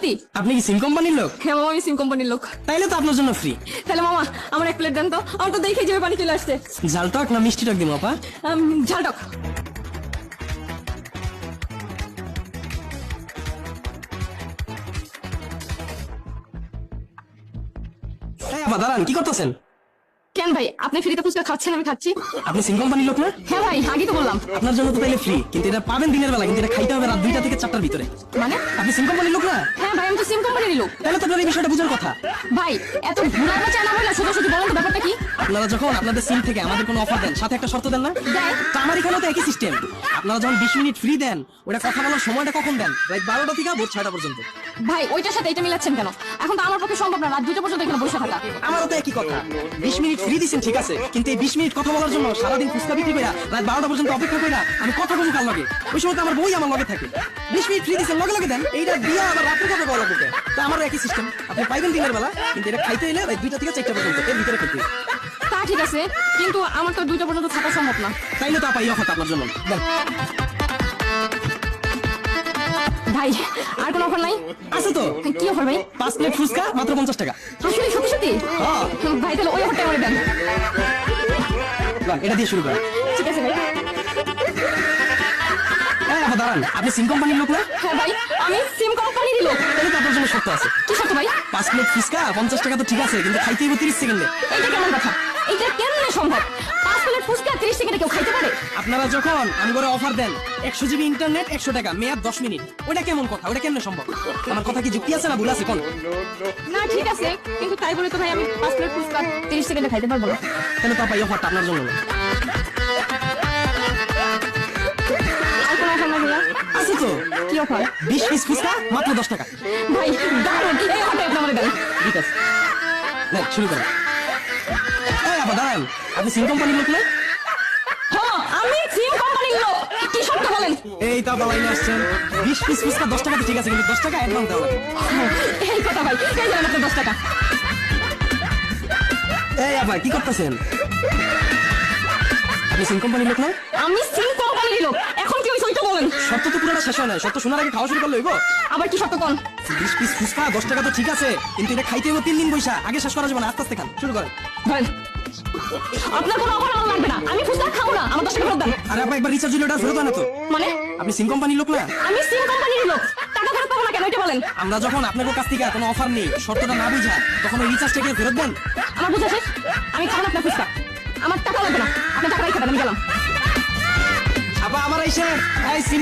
সত্যি? আপনি কি সিম কোম্পানির লোক? হ্যাঁ মামা, আমি সিম কোম্পানির লোক। তাইলে তো আপনার জন্য ফ্রি। তাহলে মামা আমার এক প্লেট দেন তো, আমার তো দেখে যাবে পানি চলে আসছে। ঝাল টক না মিষ্টি টক দিব আপা? ঝাল টক। এই আপা দাঁড়ান, কি করতেছেন? কেন ভাই, আপনি ফ্রিতে ফুচকা খাচ্ছেন, আমি খাচ্ছি। আপনি সিম কোম্পানির লোক না? হ্যাঁ ভাই, আগেই তো বললাম। আপনার জন্য তো তাইলে ফ্রি, কিন্তু এটা পাবেন দিনের বেলা, কিন্তু এটা খাইতে হবে রাত 2টা থেকে 4টার ভিতরে। মানে? আপনি সিম কোম্পানির লোক না? হ্যাঁ ভাই, আমি তো সিম কোম্পানির লোক। তাহলে তো আপনার এই বিষয়টা বুঝার কথা। ভাই এত ঘুরা চায় না বলে সোজা বলেন তো ব্যাপারটা কি? আপনারা যখন আপনাদের সিম থেকে আমাদের কোনো অফার দেন, সাথে একটা শর্ত দেন না? দেয়। তো আমার এখানে তো একই সিস্টেম। আপনারা যখন 20 মিনিট ফ্রি দেন, ওটা কথা বলার সময়টা কখন দেন? রাত 12টা থেকে ভোর 6টা পর্যন্ত। ভাই ওইটার সাথে এটা মিলাচ্ছেন কেন? এখন তো আমার পক্ষে সম্ভব না রাত 2টা পর্যন্ত এখানে বসে থাকা। আমারও তো একই কথা। 20 মিনিট ফ্রি দিচ্ছেন ঠিক আছে, কিন্তু এই 20 মিনিট কথা বলার জন্য সারাদিন ফুচকা বিক্রি কইরা রাত 12টা পর্যন্ত অপেক্ষা কইরা আমি কথা বলবো কার লগে? ওই সময় তো আমার বই আমার লগে থাকে। 20 মিনিট ফ্রি দিচ্ছেন, লগে লগে দেন। এইটা দিয়া আবার রাত্রে কথা বলা করতে, তা আমারও একই সিস্টেম। আপনি পাইবেন দিনের বেলা, কিন্তু এটা খাইতে এলে রাত 2টা থেকে 4টা পর্যন্ত, এর ভিতরে খেতে। তা ঠিক আছে, কিন্তু আমার তো 2টা পর্যন্ত থাকা সম্ভব না। তাইলে তো আপা এই অফারটা আপনার জন্য দেন। ভাই আর কোনো অফার নাই? আছে তো। কি অফার ভাই? 5 প্লেট ফুচকা মাত্র 50 টাকা। আসলে সত্যি সত্যি? হ্যাঁ। ভাই তাহলে ওই অফারটা আমাকে দেন। দেন, এটা দিয়ে শুরু করেন। ঠিক আছে ভাই। এই আপা দাঁড়ান, আপনি সিম কোম্পানির লোক না? হ্যাঁ ভাই, আমি সিম কোম্পানির লোক। তাহলে তো আপনার জন্য শর্ত আছে। কি শর্ত ভাই? 5 প্লেট ফুচকা 50 টাকা তো ঠিক আছে, কিন্তু খাইতে হইব 30 সেকেন্ডে। এইটা কেমন কথা? এইটা কেমনে সম্ভব? 5 প্লেট ফুচকা 30 সেকেন্ডে কেউ খাইতে পারে? আপনারা যখন আমগরে অফার দেন 100 জিবি ইন্টারনেট 100 টাকা, মেয়াদ 10 মিনিট, ওটা কেমন কথা? ওটা কেমনে সম্ভব? আমার কথা কি যুক্তি আছে না ভুল আছে কোন? না ঠিক আছে, কিন্তু তাই বলে তো ভাই আমি 5 প্লেট ফুচকা 30 সেকেন্ডে খাইতে পারবো না। তাহলে তো আপা এই অফারটা আপনার জন্য না। আর কোনো অফার নাই ভাইয়া? আছে তো। কি অফার? 20 পিস ফুচকা মাত্র 10 টাকা। ভাই দারুণ, এই অফারটা আপনি আমাকে দেন। ঠিক আছে, দেন শুরু করেন। এই আপা দাঁড়ান, আপনি সিম কোম্পানির লোক না? হ্যাঁ আমি সিম কোম্পানির লোক। কি শর্ত বলেন? এই তো আপা লাইনে আসছেন। 20 পিস ফুচকা 10 টাকা তো ঠিক আছে, কিন্তু 10 টাকা অ্যাডভান্স দেওয়া লাগবে। এই কথা ভাই, এই জানেন আপনার 10 টাকা। এই আপা কি করতেছেন? আপনি সিম কোম্পানির লোক না? আমি সিম কোম্পানির লোক। এখন কি হইছে ওইটা বলেন। শর্ত তো পুরোটা শেষ হয় না, শর্ত শোনার আগে খাওয়া শুরু করলে হইব? আবার কি শর্ত কোন? 20 পিস ফুচকা 10 টাকা তো ঠিক আছে, কিন্তু এটা খাইতে হইব 3 দিন বৈশা। আগে শেষ করা যাবে না, আস্তে আস্তে খান, শুরু করেন। ভাই আপনার কোনো অফার আমার লাগবে না, আমি ফুচকা খাবো না, আমার 10 টাকা ফেরত দেন। আরে আপা একবার রিচার্জ হইলে ওটা ফেরত হয় না তো? মানে? আপনি সিম কোম্পানির লোক না? আমি সিম কোম্পানির লোক, টাকা ফেরত পাবো না কেন এটা বলেন। আমরা যখন আপনার কাছ থেকে কোনো অফার নেই, শর্তটা না বুঝা, তখন ওই রিচার্জটাকে ফেরত দেন। আমার বুঝা শেষ, আমি খাবো না আপনার ফুচকা, আমার টাকা লাগবে না, আপনার টাকা রাখতে দেন, আমি গেলাম। আপা আমার আইসেন। এই সিম